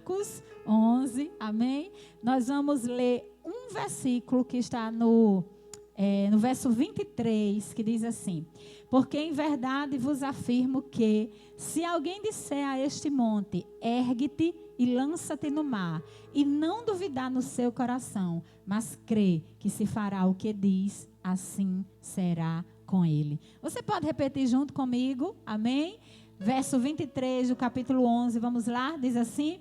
Marcos 11, amém? Nós vamos ler um versículo que está no verso 23, que diz assim: porque em verdade vos afirmo que, se alguém disser a este monte, ergue-te e lança-te no mar, e não duvidar no seu coração, mas crê que se fará o que diz, assim será com ele. Você pode repetir junto comigo, amém? Verso 23 do capítulo 11, vamos lá, diz assim: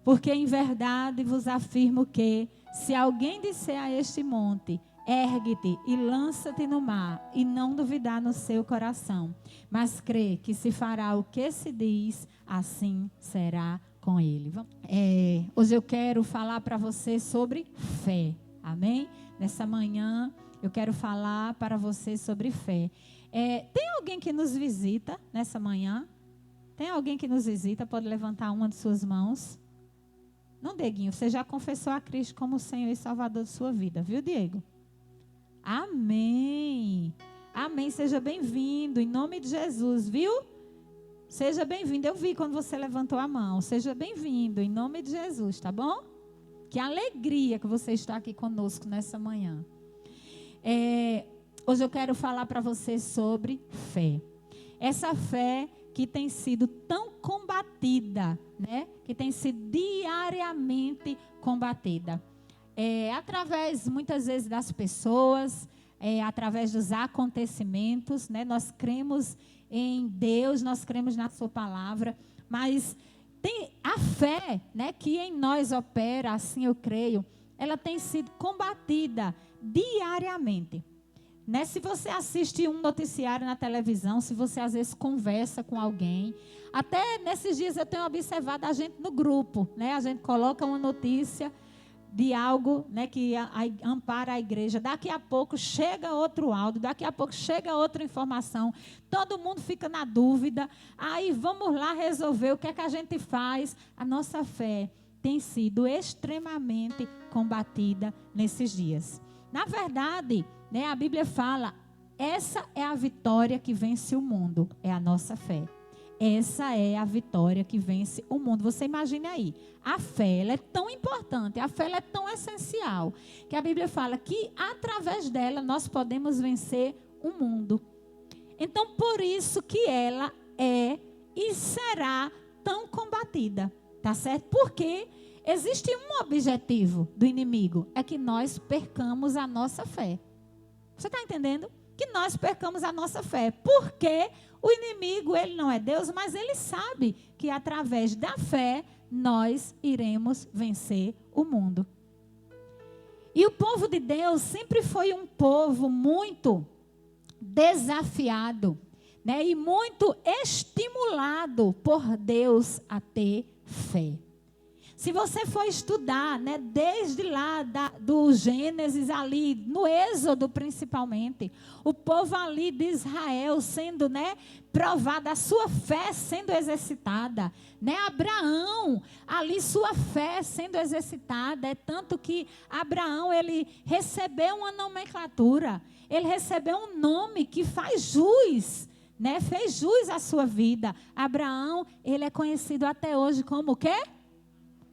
porque em verdade vos afirmo que, se alguém disser a este monte, ergue-te e lança-te no mar, e não duvidar no seu coração, mas crê que se fará o que se diz, assim será com ele. Hoje eu quero falar para você sobre fé, amém? Nessa manhã eu quero falar para você sobre fé. Tem alguém que nos visita nessa manhã? Tem alguém que nos visita? Pode levantar uma de suas mãos. Não, Dieguinho, você já confessou a Cristo como Senhor e Salvador de sua vida, viu, Diego? Amém. Amém. Seja bem-vindo, em nome de Jesus, viu? Seja bem-vindo. Eu vi quando você levantou a mão. Seja bem-vindo, em nome de Jesus, tá bom? Que alegria que você está aqui conosco nessa manhã. Hoje eu quero falar para você sobre fé. Essa fé que tem sido tão combatida, né? Que tem sido diariamente combatida. Através, muitas vezes, das pessoas, através dos acontecimentos, né? Nós cremos em Deus, nós cremos na sua palavra, mas tem a fé, né? Que em nós opera, assim eu creio, ela tem sido combatida diariamente. Né? Se você assiste um noticiário na televisão, se você às vezes conversa com alguém, até nesses dias eu tenho observado a gente no grupo, né? A gente coloca uma notícia de algo, né, que ampara a igreja. Daqui a pouco chega outro áudio, daqui a pouco chega outra informação. Todo mundo fica na dúvida. Aí vamos lá resolver o que é que a gente faz. A nossa fé tem sido extremamente combatida nesses dias. Na verdade, né, a Bíblia fala, essa é a vitória que vence o mundo, é a nossa fé. Essa é a vitória que vence o mundo. Você imagine aí, a fé ela é tão importante, a fé ela é tão essencial, que a Bíblia fala que através dela nós podemos vencer o mundo. Então, por isso que ela é e será tão combatida, tá certo? Porque existe um objetivo do inimigo, é que nós percamos a nossa fé. Você está entendendo? Que nós percamos a nossa fé. Porque o inimigo, ele não é Deus, mas ele sabe que através da fé nós iremos vencer o mundo. E o povo de Deus sempre foi um povo muito desafiado, né? E muito estimulado por Deus a ter fé. Se você for estudar, né, desde lá do Gênesis ali, no Êxodo principalmente, o povo ali de Israel sendo, né, provada, a sua fé sendo exercitada, né, Abraão, ali sua fé sendo exercitada, é tanto que Abraão, ele recebeu uma nomenclatura, ele recebeu um nome que faz jus, né, fez jus à sua vida. Abraão, ele é conhecido até hoje como o quê?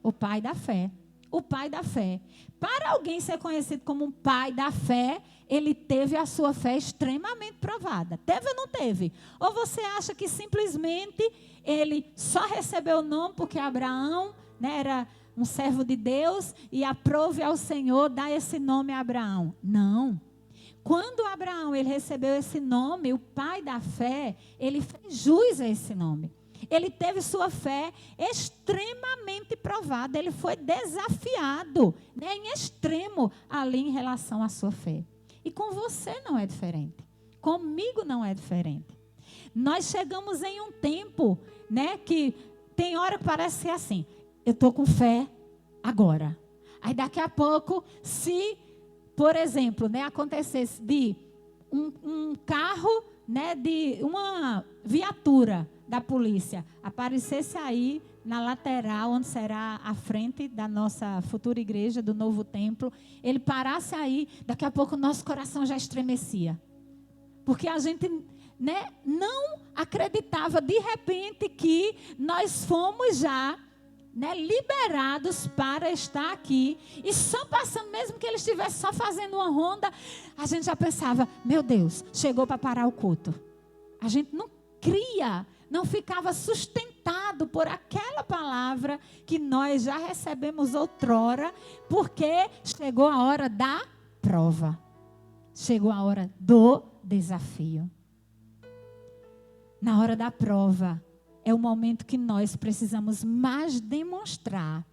O pai da fé. O pai da fé. Para alguém ser conhecido como um pai da fé, ele teve a sua fé extremamente provada. Teve ou não teve? Ou você acha que simplesmente ele só recebeu o nome porque Abraão, né, era um servo de Deus e aprove ao Senhor dar esse nome a Abraão? Não. Quando Abraão ele recebeu esse nome, o pai da fé, ele fez jus a esse nome. Ele teve sua fé extremamente provada. Ele foi desafiado, né, em extremo ali em relação à sua fé. E com você não é diferente. Comigo não é diferente. Nós chegamos em um tempo, né, que tem hora que parece ser assim. Eu estou com fé agora. Aí daqui a pouco, se, por exemplo, né, acontecesse de um carro, né, de uma viatura da polícia aparecesse aí na lateral, onde será a frente da nossa futura igreja, do novo templo, ele parasse aí, daqui a pouco o nosso coração já estremecia. Porque a gente, né, não acreditava de repente que nós fomos já né, liberados para estar aqui. E só passando, mesmo que ele estivesse só fazendo uma ronda, a gente já pensava, meu Deus, chegou para parar o culto. A gente não cria, não ficava sustentado por aquela palavra que nós já recebemos outrora, porque chegou a hora da prova. Chegou a hora do desafio. Na hora da prova, é o momento que nós precisamos mais demonstrar,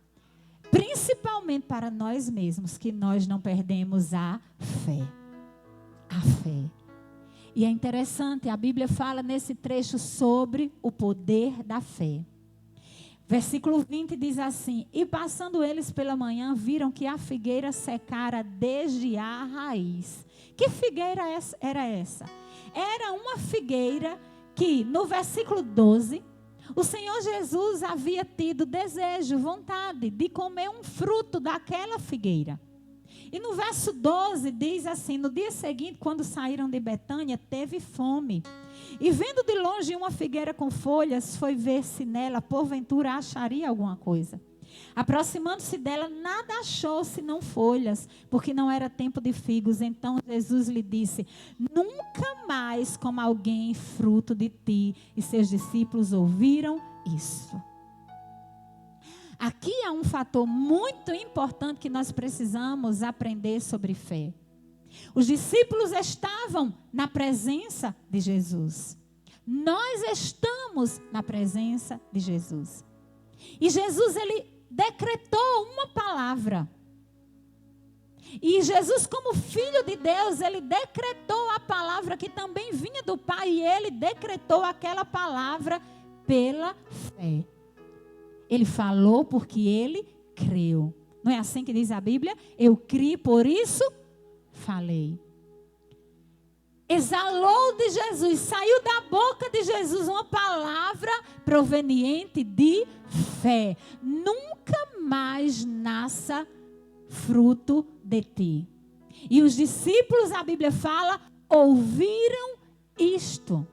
principalmente para nós mesmos, que nós não perdemos a fé. A fé. E é interessante, a Bíblia fala nesse trecho sobre o poder da fé. Versículo 20 diz assim: e passando eles pela manhã, viram que a figueira secara desde a raiz. Que figueira era essa? Era uma figueira que, no versículo 12, o Senhor Jesus havia tido desejo, vontade de comer um fruto daquela figueira. E no verso 12 diz assim: no dia seguinte, quando saíram de Betânia, teve fome. E vendo de longe uma figueira com folhas, foi ver se nela, porventura, acharia alguma coisa. Aproximando-se dela, nada achou senão folhas, porque não era tempo de figos. Então Jesus lhe disse: nunca mais coma alguém fruto de ti. E seus discípulos ouviram isso. Aqui há um fator muito importante que nós precisamos aprender sobre fé. Os discípulos estavam na presença de Jesus. Nós estamos na presença de Jesus. E Jesus, ele decretou uma palavra. E Jesus, como Filho de Deus, ele decretou a palavra que também vinha do Pai. E ele decretou aquela palavra pela fé. Ele falou porque ele creu. Não é assim que diz a Bíblia? Eu criei, por isso falei. Exalou de Jesus, saiu da boca de Jesus uma palavra proveniente de fé. Nunca mais nasça fruto de ti. E os discípulos, a Bíblia fala, ouviram isto.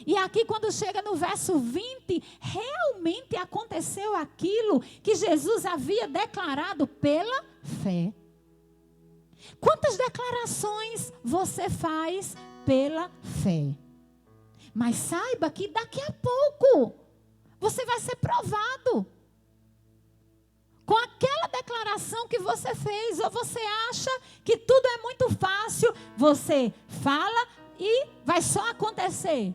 E aqui, quando chega no verso 20, realmente aconteceu aquilo que Jesus havia declarado pela fé. Quantas declarações você faz pela fé? Mas saiba que daqui a pouco você vai ser provado. Com aquela declaração que você fez, ou você acha que tudo é muito fácil, você fala e vai só acontecer.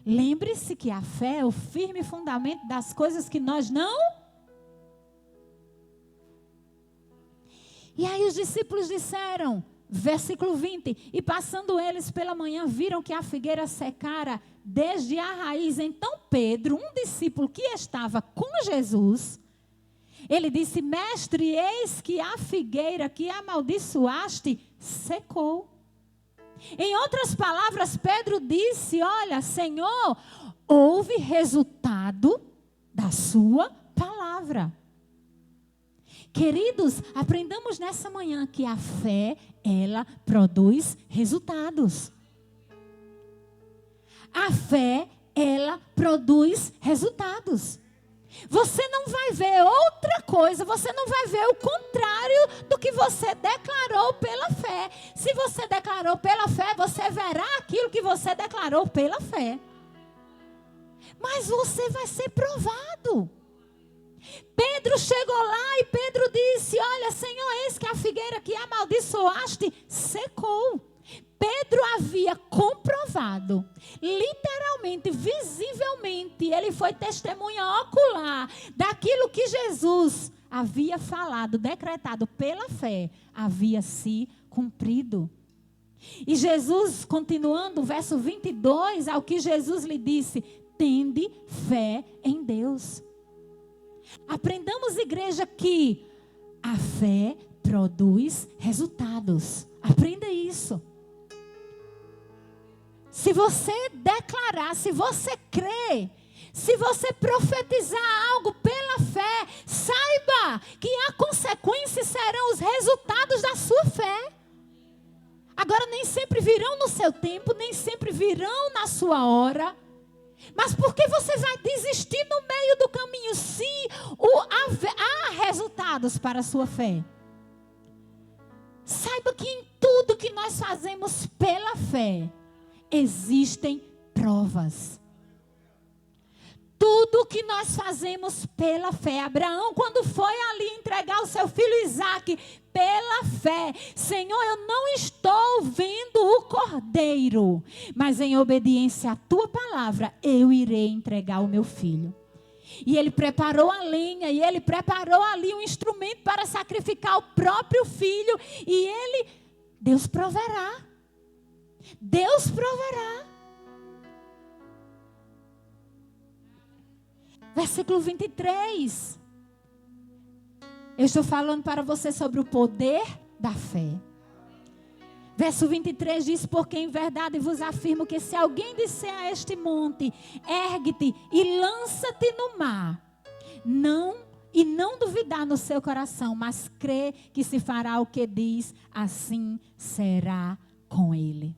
Lembre-se que a fé é o firme fundamento das coisas que nós não. E aí os discípulos disseram, versículo 20, e passando eles pela manhã, viram que a figueira secara desde a raiz. Então Pedro, um discípulo que estava com Jesus, ele disse: mestre, eis que a figueira que amaldiçoaste secou. Em outras palavras, Pedro disse: olha, Senhor, houve resultado da sua palavra. Queridos, aprendamos nessa manhã que a fé, ela produz resultados. A fé, ela produz resultados. Você não vai ver outra coisa, você não vai ver o contrário do que você declarou pela fé. Se você declarou pela fé, você verá aquilo que você declarou pela fé. Mas você vai ser provado. Pedro chegou lá e Pedro disse: olha, Senhor, eis que a figueira que amaldiçoaste secou. Pedro havia comprovado, literalmente, visivelmente, ele foi testemunha ocular daquilo que Jesus havia falado, decretado pela fé, havia se cumprido. E Jesus, continuando, verso 22, ao que Jesus lhe disse: tende fé em Deus. Aprendamos, igreja, que a fé produz resultados. Aprenda isso. Se você declarar, se você crer, se você profetizar algo pela fé, saiba que a consequência serão os resultados da sua fé. Agora, nem sempre virão no seu tempo, nem sempre virão na sua hora. Mas por que você vai desistir no meio do caminho se há resultados para a sua fé? Saiba que em tudo que nós fazemos pela fé, existem provas. Tudo que nós fazemos pela fé. Abraão, quando foi ali entregar o seu filho Isaque, pela fé. Senhor, eu não estou vendo o cordeiro, mas em obediência à tua palavra, eu irei entregar o meu filho. E ele preparou a lenha, e ele preparou ali um instrumento para sacrificar o próprio filho. E Deus proverá. Deus proverá. Versículo 23. Eu estou falando para você sobre o poder da fé. Verso 23 diz: porque em verdade vos afirmo que se alguém disser a este monte, ergue-te e lança-te no mar, não duvidar no seu coração, mas crê que se fará o que diz, assim será com ele.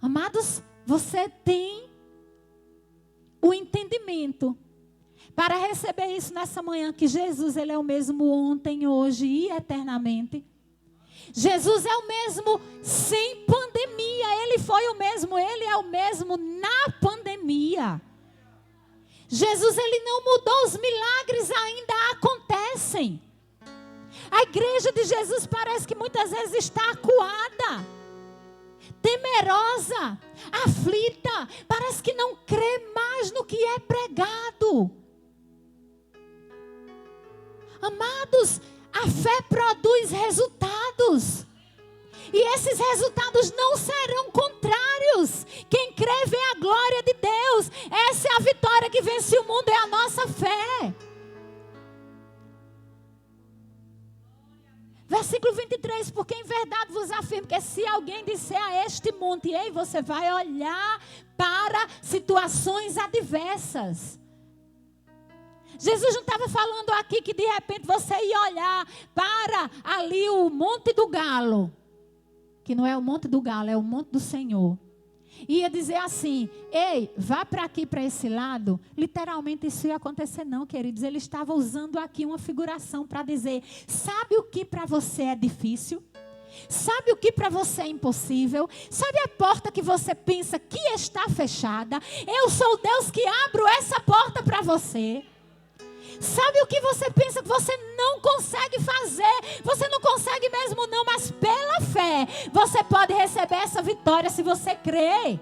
Amados, você tem o entendimento para receber isso nessa manhã, que Jesus, ele é o mesmo ontem, hoje e eternamente. Jesus é o mesmo sem pandemia. Ele foi o mesmo, ele é o mesmo na pandemia. Jesus, ele não mudou, os milagres ainda acontecem. A igreja de Jesus parece que muitas vezes está acuada, temerosa, aflita, parece que não crê mais no que é pregado. Amados, a fé produz resultados. E esses resultados não serão contrários. Quem crê vê a glória de Deus. Essa é a vitória que vence o mundo, é a nossa fé. Versículo 23, porque em verdade vos afirmo que se alguém disser a este monte, ei, você vai olhar para situações adversas. Jesus não estava falando aqui que de repente você ia olhar para ali o Monte do Galo, que não é o Monte do Galo, é o Monte do Senhor. Ia dizer assim: ei, vá para aqui, para esse lado. Literalmente isso ia acontecer não, queridos. Ele estava usando aqui uma figuração para dizer: sabe o que para você é difícil? Sabe o que para você é impossível? Sabe a porta que você pensa que está fechada? Eu sou o Deus que abro essa porta para você. Sabe o que você pensa que você não consegue fazer? Você não consegue mesmo não, mas pela fé você pode receber essa vitória se você crer.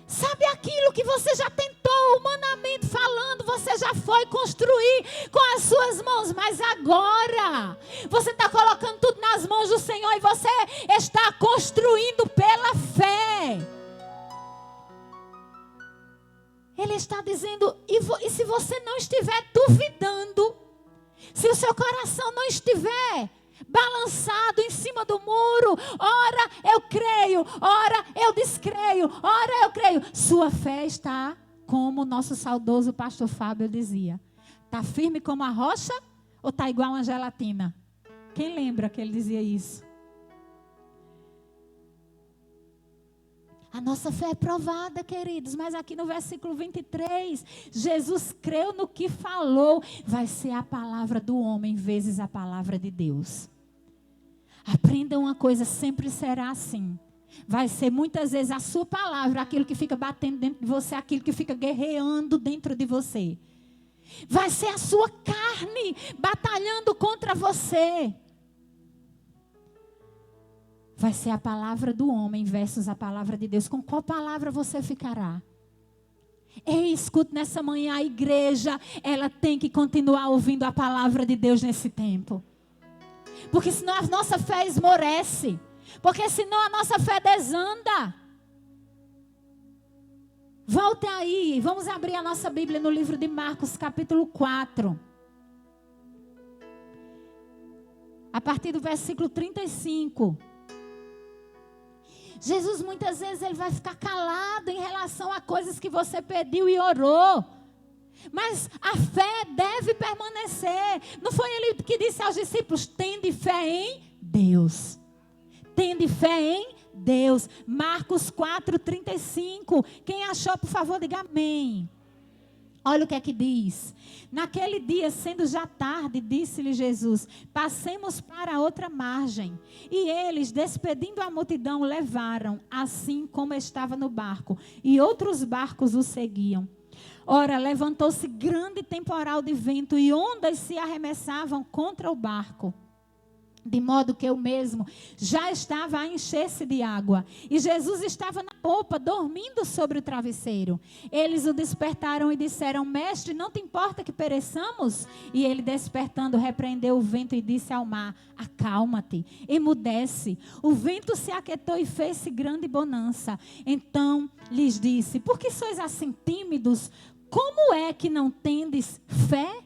Sabe aquilo que você já tentou, humanamente falando, você já foi construir com as suas mãos, mas agora você está colocando tudo nas mãos do Senhor e você está construindo pela fé. Ele está dizendo, e se você não estiver duvidando, se o seu coração não estiver balançado em cima do muro, ora eu creio, ora eu descreio, ora eu creio, sua fé está, como o nosso saudoso pastor Fábio dizia, está firme como a rocha ou está igual uma gelatina? Quem lembra que ele dizia isso? A nossa fé é provada, queridos, mas aqui no versículo 23, Jesus creu no que falou, vai ser a palavra do homem vezes a palavra de Deus. Aprenda uma coisa, sempre será assim. Vai ser muitas vezes a sua palavra, aquilo que fica batendo dentro de você, aquilo que fica guerreando dentro de você. Vai ser a sua carne batalhando contra você. Vai ser a palavra do homem versus a palavra de Deus. Com qual palavra você ficará? Ei, escute nessa manhã, a igreja, ela tem que continuar ouvindo a palavra de Deus nesse tempo. Porque senão a nossa fé esmorece. Porque senão a nossa fé desanda. Volte aí, vamos abrir a nossa Bíblia no livro de Marcos, capítulo 4. A partir do versículo 35. Jesus muitas vezes ele vai ficar calado em relação a coisas que você pediu e orou. Mas a fé deve permanecer. Não foi ele que disse aos discípulos: tende fé em Deus. Tende fé em Deus. Marcos 4:35. Quem achou, por favor, diga amém. Olha o que é que diz. Naquele dia, sendo já tarde, disse-lhe Jesus: passemos para a outra margem. E eles, despedindo a multidão, levaram, assim como estava no barco. E outros barcos o seguiam. Ora, levantou-se grande temporal de vento e ondas se arremessavam contra o barco, de modo que o mesmo já estava a encher-se de água. E Jesus estava na popa, dormindo sobre o travesseiro. Eles o despertaram e disseram: mestre, não te importa que pereçamos? E ele, despertando, repreendeu o vento e disse ao mar: acalma-te, emudece. O vento se aquietou e fez-se grande bonança. Então lhes disse: por que sois assim tímidos? Como é que não tendes fé?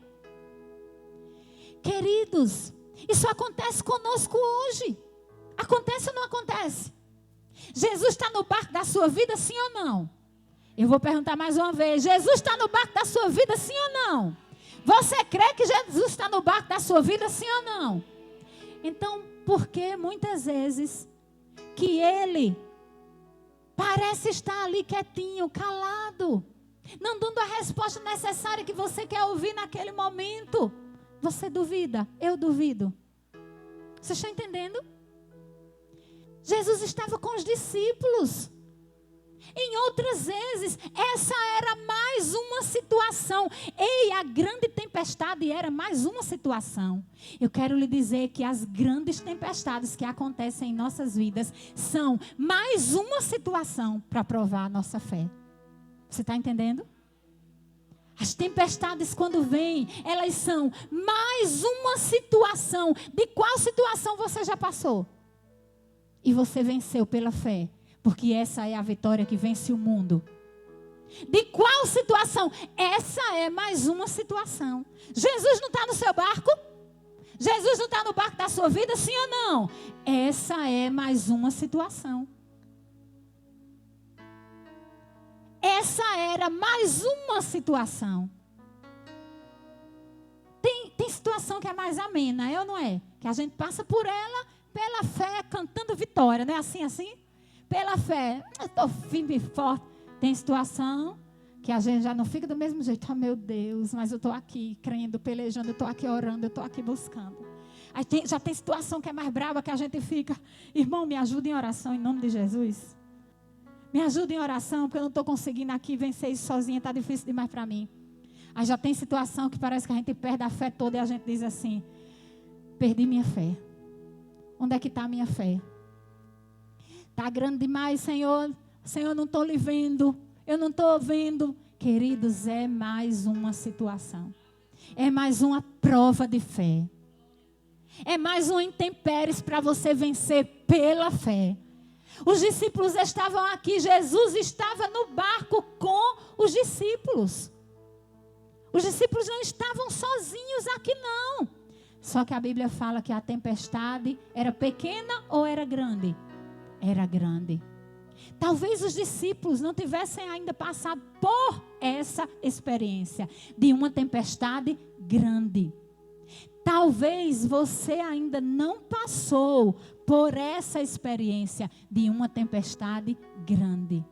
Queridos, isso acontece conosco hoje. Acontece ou não acontece? Jesus está no barco da sua vida, sim ou não? Eu vou perguntar mais uma vez. Jesus está no barco da sua vida, sim ou não? Você crê que Jesus está no barco da sua vida, sim ou não? Então, por que muitas vezes que ele parece estar ali quietinho, calado, não dando a resposta necessária que você quer ouvir naquele momento? Você duvida? Eu duvido. Você está entendendo? Jesus estava com os discípulos. Em outras vezes, essa era mais uma situação. Ei, a grande tempestade era mais uma situação. Eu quero lhe dizer que as grandes tempestades que acontecem em nossas vidas são mais uma situação para provar a nossa fé. Você está entendendo? As tempestades, quando vêm, elas são mais uma situação. De qual situação você já passou? E você venceu pela fé. Porque essa é a vitória que vence o mundo. De qual situação? Essa é mais uma situação. Jesus não está no seu barco? Jesus não está no barco da sua vida, sim ou não? Essa é mais uma situação. Essa era mais uma situação. Tem situação que é mais amena, é ou não é? Que a gente passa por ela pela fé, cantando vitória, não é assim? Pela fé, eu estou firme e forte. Tem situação que a gente já não fica do mesmo jeito. Oh, meu Deus, mas eu estou aqui crendo, pelejando, eu estou aqui orando, eu estou aqui buscando. Aí já tem situação que é mais brava, que a gente fica: irmão, me ajuda em oração em nome de Jesus. Me ajuda em oração, porque eu não estou conseguindo aqui vencer isso sozinha, está difícil demais para mim. Aí já tem situação que parece que a gente perde a fé toda e a gente diz assim: perdi minha fé. Onde é que está a minha fé? Está grande demais, Senhor. Senhor, não estou lhe vendo. Eu não estou vendo. Queridos, é mais uma situação. É mais uma prova de fé. É mais um intempéries para você vencer pela fé. Os discípulos estavam aqui. Jesus estava no barco com os discípulos. Os discípulos não estavam sozinhos aqui, não. Só que a Bíblia fala que a tempestade era pequena ou era grande? Era grande. Talvez os discípulos não tivessem ainda passado por essa experiência de uma tempestade grande. Talvez você ainda não passou por essa experiência de uma tempestade grande.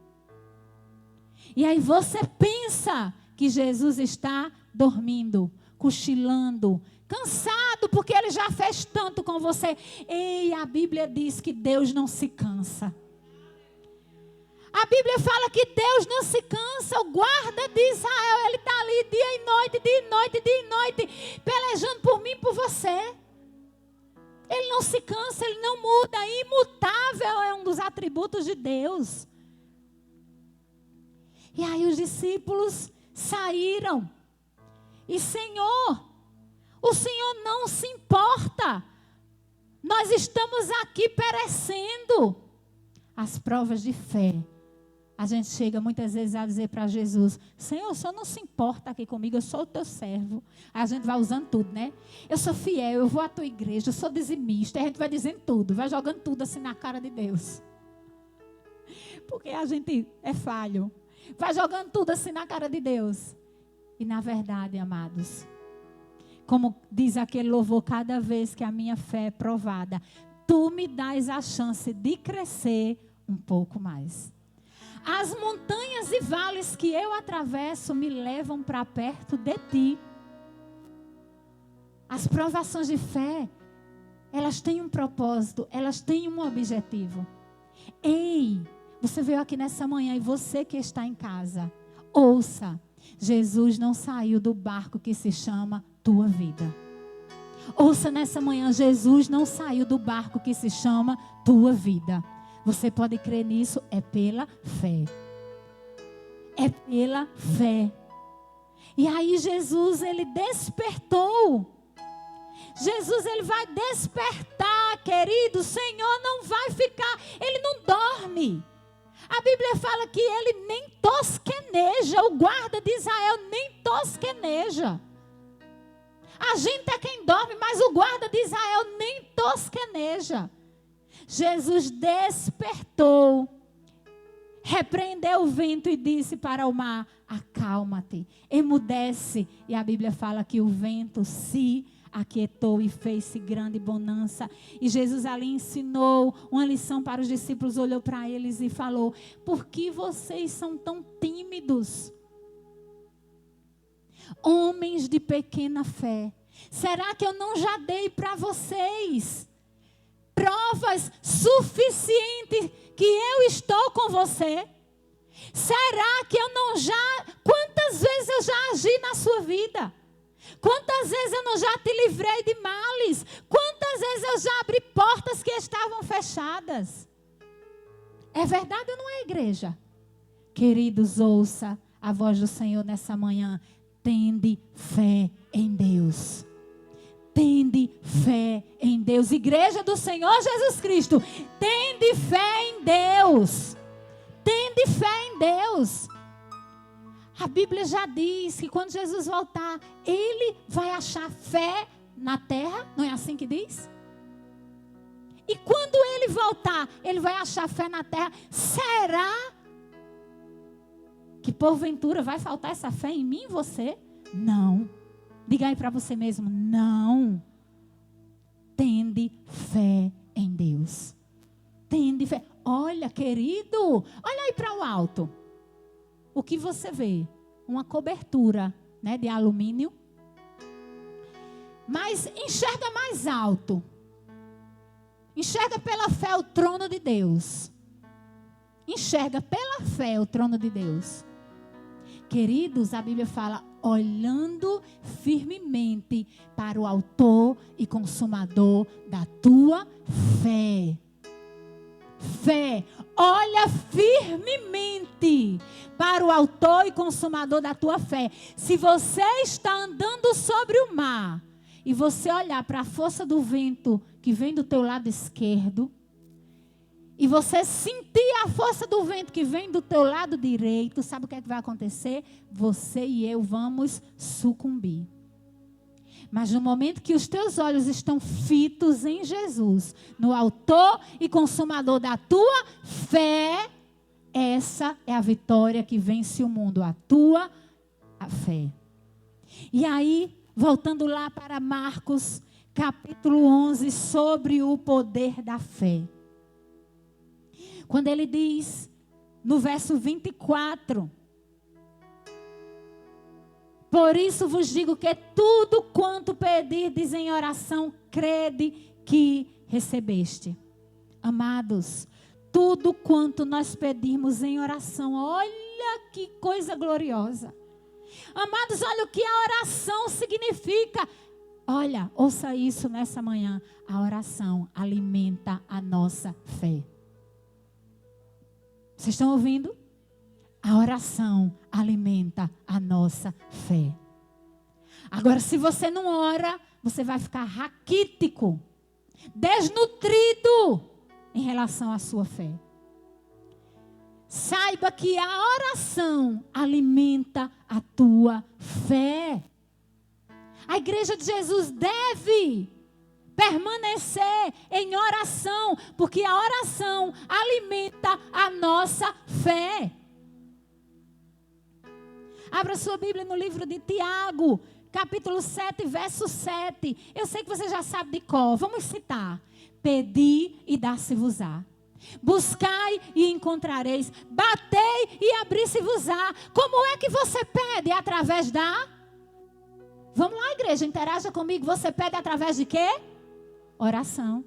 E aí você pensa que Jesus está dormindo, cochilando, cansado, porque ele já fez tanto com você. Ei, a Bíblia diz que Deus não se cansa. A Bíblia fala que Deus não se cansa. O guarda de Israel, ele está ali dia e noite, dia e noite, dia e noite, pelejando por mim e por você. Ele não se cansa, ele não muda. Imutável é um dos atributos de Deus. E aí os discípulos saíram. E Senhor, o Senhor não se importa. Nós estamos aqui perecendo. As provas de fé. A gente chega muitas vezes a dizer para Jesus: Senhor, o Senhor não se importa aqui comigo, eu sou o teu servo. Aí a gente vai usando tudo, né? Eu sou fiel, eu vou à tua igreja, eu sou dizimista. Aí a gente vai dizendo tudo, vai jogando tudo assim na cara de Deus. Porque a gente é falho. Vai jogando tudo assim na cara de Deus. E na verdade, amados, como diz aquele louvor: cada vez que a minha fé é provada, tu me dás a chance de crescer um pouco mais. As montanhas e vales que eu atravesso me levam para perto de ti. As provações de fé, elas têm um propósito, elas têm um objetivo. Ei, você veio aqui nessa manhã e você que está em casa, ouça, Jesus não saiu do barco que se chama tua vida. Ouça nessa manhã, Jesus não saiu do barco que se chama tua vida. Você pode crer nisso, é pela fé. É pela fé. E aí Jesus, ele despertou. Jesus, ele vai despertar, querido. O Senhor não vai ficar, ele não dorme. A Bíblia fala que ele nem tosqueneja. O guarda de Israel nem tosqueneja. A gente é quem dorme, mas o guarda de Israel nem tosqueneja. Jesus despertou, repreendeu o vento e disse para o mar: acalma-te, emudece. E a Bíblia fala que o vento se aquietou e fez-se grande bonança. E Jesus ali ensinou uma lição para os discípulos, olhou para eles e falou: por que vocês são tão tímidos? Homens de pequena fé, será que eu não já dei para vocês provas suficientes que eu estou com você? Será que eu não já... Quantas vezes eu já agi na sua vida? Quantas vezes eu não já te livrei de males? Quantas vezes eu já abri portas que estavam fechadas? É verdade ou não é, igreja? Queridos, ouça a voz do Senhor nessa manhã. Tende fé em Deus. Tende fé em Deus. Igreja do Senhor Jesus Cristo, tende fé em Deus. Tende fé em Deus. A Bíblia já diz que quando Jesus voltar, ele vai achar fé na terra. Não é assim que diz? E quando ele voltar, ele vai achar fé na terra. Será que porventura vai faltar essa fé em mim e você? Não. Diga aí para você mesmo, não. Tende fé em Deus. Tende fé. Olha, querido, olha aí para o alto. O que você vê? Uma cobertura, né, de alumínio. Mas enxerga mais alto. Enxerga pela fé o trono de Deus. Enxerga pela fé o trono de Deus. Queridos, a Bíblia fala, olhando firmemente para o autor e consumador da tua fé. Fé, olha firmemente para o autor e consumador da tua fé. Se você está andando sobre o mar e você olhar para a força do vento que vem do teu lado esquerdo, e você sentir a força do vento que vem do teu lado direito, sabe o que é que vai acontecer? Você e eu vamos sucumbir. Mas no momento que os teus olhos estão fitos em Jesus, no autor e consumador da tua fé, essa é a vitória que vence o mundo, a fé. E aí, voltando lá para Marcos, capítulo 11, sobre o poder da fé. Quando ele diz, no verso 24, por isso vos digo que tudo quanto pedirdes em oração, crede que recebeste. Amados, tudo quanto nós pedirmos em oração, olha que coisa gloriosa. Amados, olha o que a oração significa. Olha, ouça isso nessa manhã. A oração alimenta a nossa fé. Vocês estão ouvindo? A oração alimenta a nossa fé. Agora, se você não ora, você vai ficar raquítico, desnutrido em relação à sua fé. Saiba que a oração alimenta a tua fé. A igreja de Jesus deve permanecer em oração, porque a oração alimenta a nossa fé. Abra sua Bíblia no livro de Tiago, capítulo 7, verso 7. Eu sei que você já sabe de cor. Vamos citar. Pedi e dar-se-vos-á. Buscai e encontrareis. Batei e abri-se-vos-á. Como é que você pede? Através da... Vamos lá, igreja, interaja comigo. Você pede através de quê? Oração.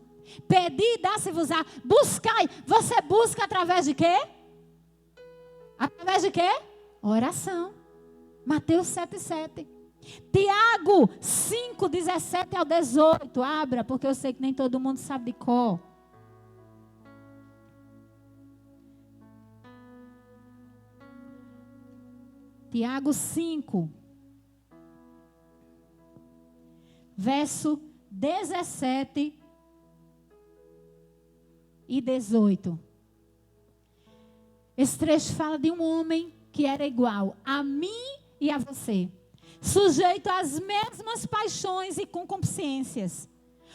Pedi e dá-se-vos-á. Buscai. Você busca através de quê? Através de quê? Oração. Mateus 7,7. Tiago 5, 17 ao 18. Abra, porque eu sei que nem todo mundo sabe de cor. Tiago 5, verso 17 e 18. Esse trecho fala de um homem que era igual a mim e a você, sujeito às mesmas paixões e concupiscências.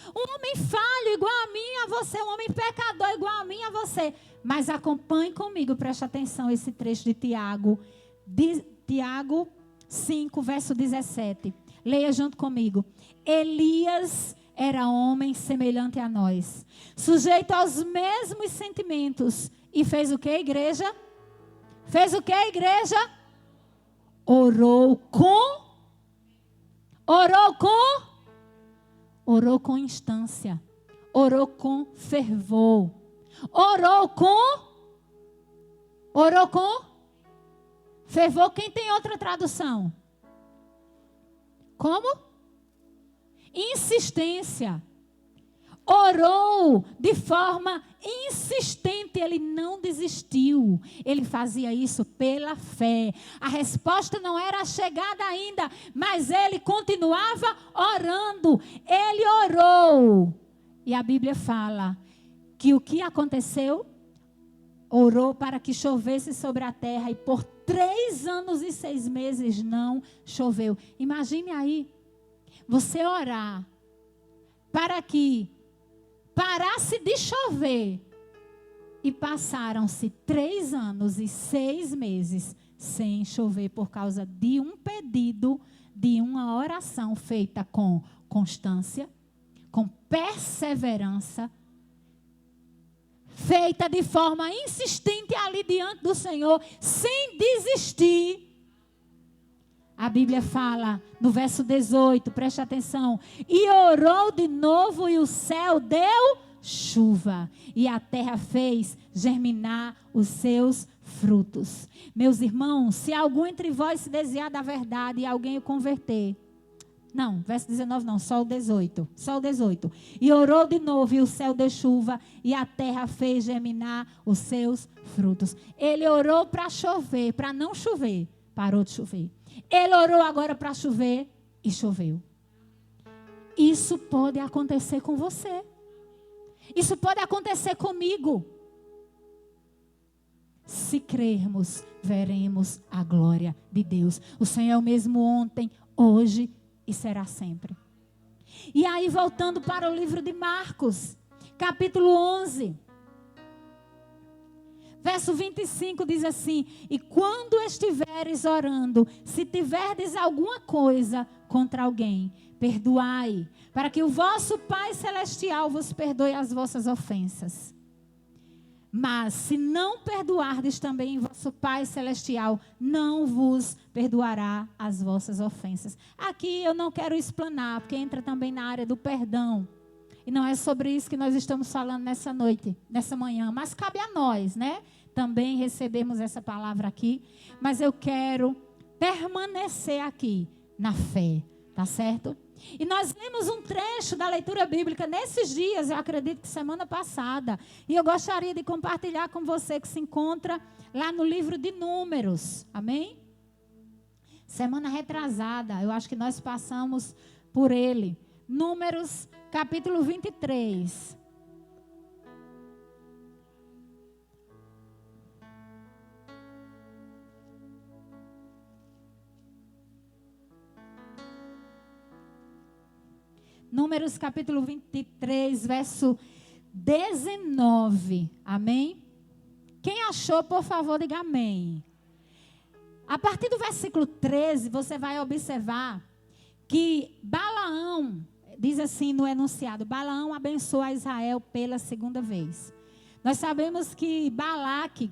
Um homem falho igual a mim e a você, um homem pecador igual a mim e a você. Mas acompanhe comigo, preste atenção, esse trecho de Tiago 5, verso 17. Leia junto comigo. Elias era homem semelhante a nós, sujeito aos mesmos sentimentos. E fez o que, igreja? Fez o que, igreja? Orou com instância. Orou com fervor. Orou com fervor. Quem tem outra tradução? Como? Insistência. Orou de forma insistente. Ele não desistiu. Ele fazia isso pela fé. A resposta não era chegada ainda, mas ele continuava orando. Ele orou. E a Bíblia fala que o que aconteceu? Orou para que chovesse sobre a terra, e por 3 anos e 6 meses não choveu. Imagine aí, você orar para que parasse de chover, e passaram-se 3 anos e 6 meses sem chover por causa de um pedido, de uma oração feita com constância, com perseverança, feita de forma insistente ali diante do Senhor, sem desistir. A Bíblia fala no verso 18, preste atenção. E orou de novo, e o céu deu chuva, e a terra fez germinar os seus frutos. Meus irmãos, se algum entre vós se desviar da verdade e alguém o converter. Não, verso 19 não, só o 18. Só o 18. E orou de novo, e o céu deu chuva, e a terra fez germinar os seus frutos. Ele orou para chover, para não chover, parou de chover. Ele orou agora para chover e choveu. Isso pode acontecer com você. Isso pode acontecer comigo. Se crermos, veremos a glória de Deus. O Senhor é o mesmo ontem, hoje e será sempre. E aí, voltando para o livro de Marcos, capítulo 11. Verso 25 diz assim: e quando estiveres orando, se tiverdes alguma coisa contra alguém, perdoai, para que o vosso Pai Celestial vos perdoe as vossas ofensas. Mas se não perdoardes também, vosso Pai Celestial não vos perdoará as vossas ofensas. Aqui eu não quero explanar, porque entra também na área do perdão. E não é sobre isso que nós estamos falando nessa noite, nessa manhã. Mas cabe a nós, né? Também recebemos essa palavra aqui. Mas eu quero permanecer aqui na fé, tá certo? E nós lemos um trecho da leitura bíblica nesses dias, eu acredito que semana passada. E eu gostaria de compartilhar com você que se encontra lá no livro de Números. Amém? Semana retrasada, eu acho que nós passamos por ele. Números, capítulo 23. Números capítulo 23, verso 19. Amém? Quem achou, por favor, diga amém. A partir do versículo 13, você vai observar que Balaão, diz assim no enunciado, Balaão abençoa Israel pela segunda vez. Nós sabemos que Balaque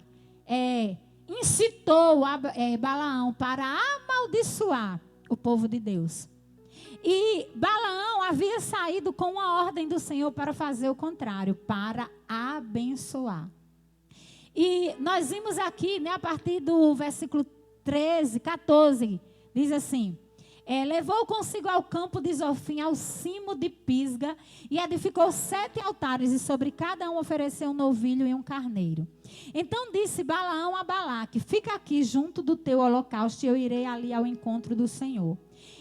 incitou Balaão para amaldiçoar o povo de Deus. E Balaão havia saído com uma ordem do Senhor para fazer o contrário, para abençoar. E nós vimos aqui, né, a partir do versículo 13, 14, diz assim: levou consigo ao campo de Zofim, ao cimo de Pisga, e edificou 7 altares, e sobre cada um ofereceu um novilho e um carneiro. Então disse Balaão a Balaque: fica aqui junto do teu holocausto, e eu irei ali ao encontro do Senhor.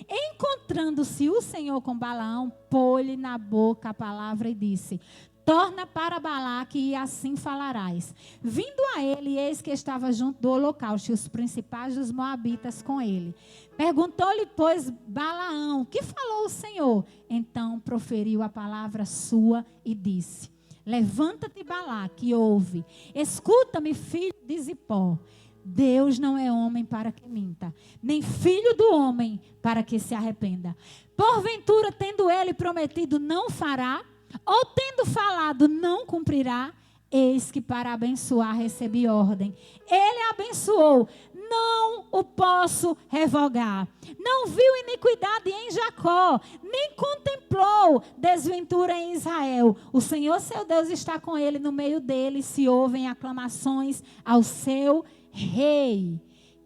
Encontrando-se o Senhor com Balaão, pôs-lhe na boca a palavra e disse: torna para Balaque e assim falarás. Vindo a ele, eis que estava junto do holocausto e os principais dos moabitas com ele. Perguntou-lhe, pois, Balaão: que falou o Senhor? Então proferiu a palavra sua e disse: levanta-te, Balaque, e ouve. Escuta-me, filho de Zipó. Deus não é homem para que minta, nem filho do homem para que se arrependa. Porventura, tendo ele prometido, não fará? Ou tendo falado, não cumprirá? Eis que para abençoar recebi ordem. Ele abençoou, não o posso revogar. Não viu iniquidade em Jacó, nem contemplou desventura em Israel. O Senhor seu Deus está com ele, no meio dele se ouvem aclamações ao seu rei.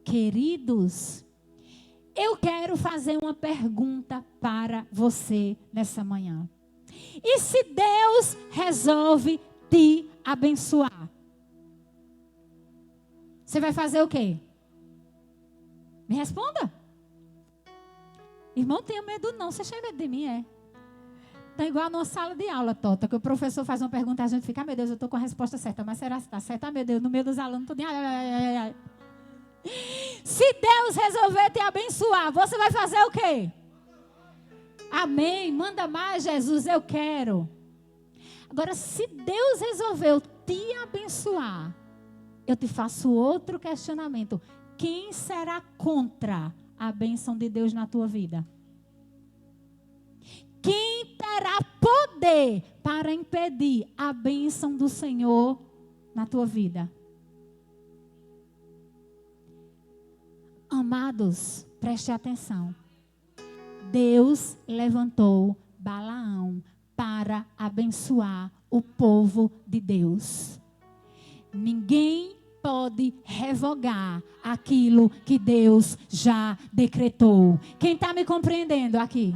Queridos, eu quero fazer uma pergunta para você nessa manhã. E se Deus resolve te abençoar, você vai fazer o quê? Me responda. Irmão, tenha medo não. Você tem medo de mim, é? Tá igual numa sala de aula, Tota, que o professor faz uma pergunta e a gente fica: meu Deus, eu estou com a resposta certa, mas será que está certa? Meu Deus, no meio dos alunos, tudo. Se Deus resolver te abençoar, você vai fazer o quê? Amém. Manda mais, Jesus, eu quero. Agora, se Deus resolveu te abençoar, eu te faço outro questionamento: quem será contra a bênção de Deus na tua vida? Quem terá poder para impedir a bênção do Senhor na tua vida? Amados, preste atenção. Deus levantou Balaão para abençoar o povo de Deus. Ninguém pode revogar aquilo que Deus já decretou. Quem está me compreendendo aqui?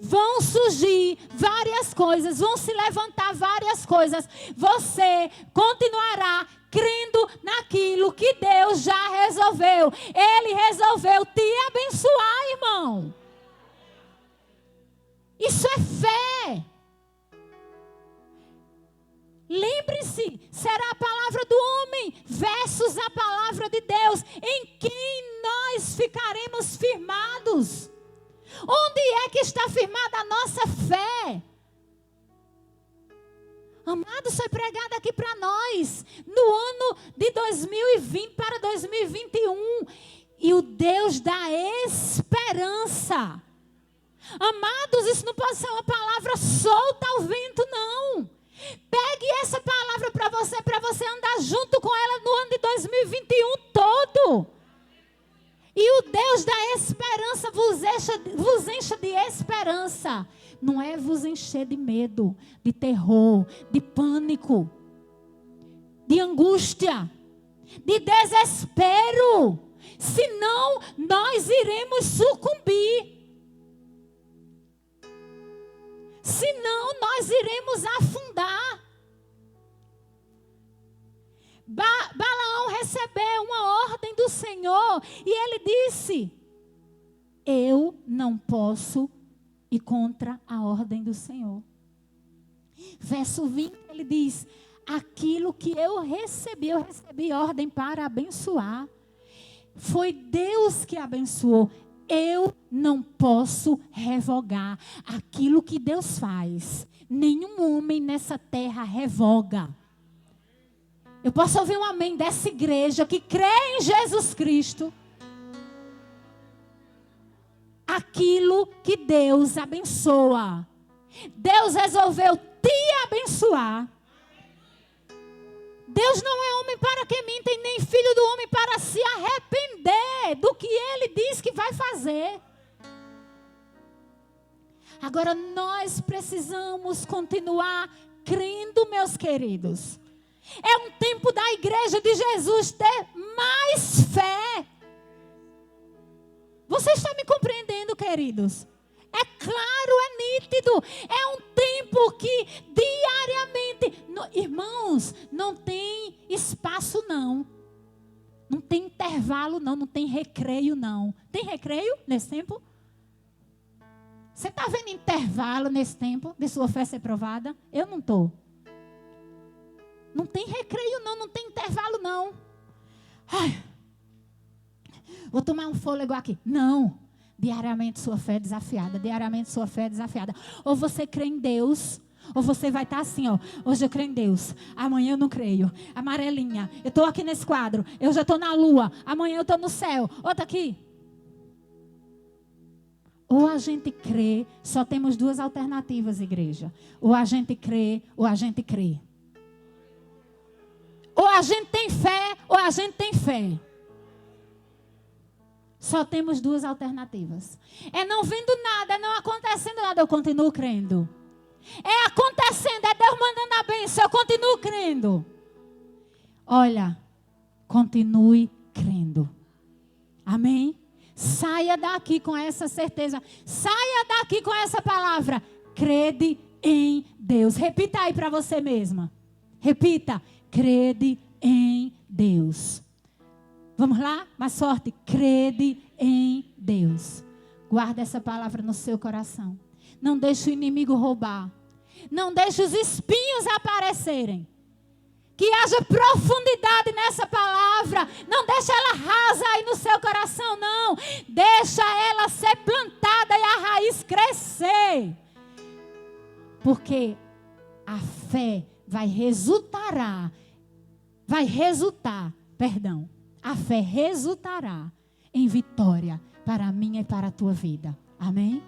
Vão surgir várias coisas, vão se levantar várias coisas. Você continuará crendo naquilo que Deus já resolveu. Ele resolveu te abençoar, irmão. Isso é fé. Lembre-se, será a palavra do homem versus a palavra de Deus. Em quem nós ficaremos firmados? Onde é que está firmada a nossa fé? Amados, foi pregado aqui para nós no ano de 2020 para 2021. E o Deus da esperança. Amados, isso não pode ser uma palavra solta ao vento, não. Pegue essa palavra para você andar junto com ela no ano de 2021 todo. E o Deus da esperança vos encha de esperança. Não é vos encher de medo, de terror, de pânico, de angústia, de desespero. Senão nós iremos sucumbir. Senão nós iremos afundar. Balaão recebeu uma ordem do Senhor e ele disse: eu não posso ir contra a ordem do Senhor. Verso 20, ele diz: aquilo que eu recebi ordem para abençoar. Foi Deus que abençoou. Eu não posso revogar aquilo que Deus faz. Nenhum homem nessa terra revoga. Eu posso ouvir um amém dessa igreja que crê em Jesus Cristo. Aquilo que Deus abençoa. Deus resolveu te abençoar. Deus não é homem para que minta, e nem filho do homem para se arrepender do que ele diz que vai fazer. Agora nós precisamos continuar crendo, meus queridos. É um tempo da igreja de Jesus ter mais fé. Você está me compreendendo, queridos? É claro, é nítido. É um tempo que diariamente... irmãos, não tem espaço não. Não tem intervalo não. Não tem recreio não. Tem recreio nesse tempo? Você está vendo intervalo nesse tempo de sua fé ser provada? Eu não estou. Não tem recreio não. Não tem intervalo não. Ai, vou tomar um fôlego aqui. Não. Diariamente sua fé é desafiada. Diariamente sua fé é desafiada. Ou você crê em Deus, ou você vai estar assim, ó. Hoje eu creio em Deus. Amanhã eu não creio. Amarelinha. Eu estou aqui nesse quadro. Eu já estou na lua. Amanhã eu estou no céu. Outra aqui. Ou a gente crê. Só temos duas alternativas, igreja. Ou a gente crê, ou a gente crê. Ou a gente tem fé, ou a gente tem fé. Só temos duas alternativas. É não vendo nada, é não acontecendo nada, eu continuo crendo. É acontecendo, é Deus mandando a bênção, eu continuo crendo. Olha, continue crendo. Amém? Saia daqui com essa certeza. Saia daqui com essa palavra. Crede em Deus. Repita aí para você mesma. Repita. Crede em Deus. Vamos lá? Mais forte. Crede em Deus. Guarda essa palavra no seu coração. Não deixe o inimigo roubar. Não deixe os espinhos aparecerem. Que haja profundidade nessa palavra. Não deixe ela rasa aí no seu coração, não. Deixa ela ser plantada e a raiz crescer. Porque a fé a fé resultará em vitória para a minha e para a tua vida. Amém?